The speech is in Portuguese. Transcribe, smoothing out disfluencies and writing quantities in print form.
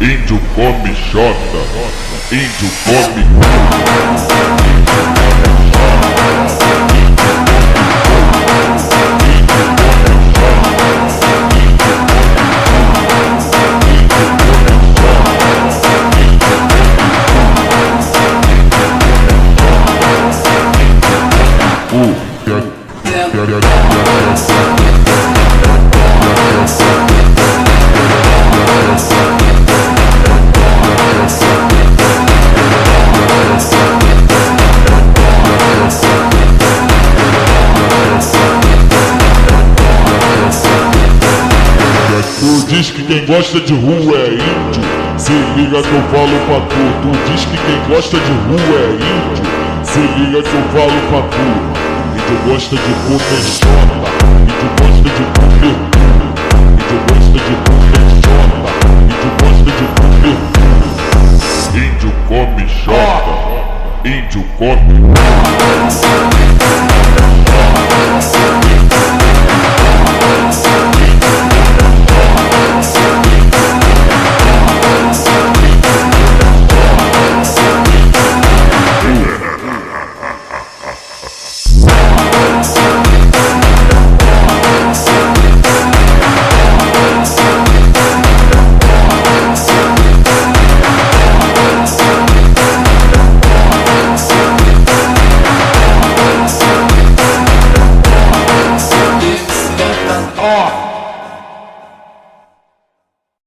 Índio come xota, índio come. Tu diz que quem gosta de rua é índio, se liga que eu falo pra tu. Tu diz que quem gosta de rua é índio, se liga que eu falo pra tu. Índio gosta de comer xota, índio gosta de comer, índio gosta de comer.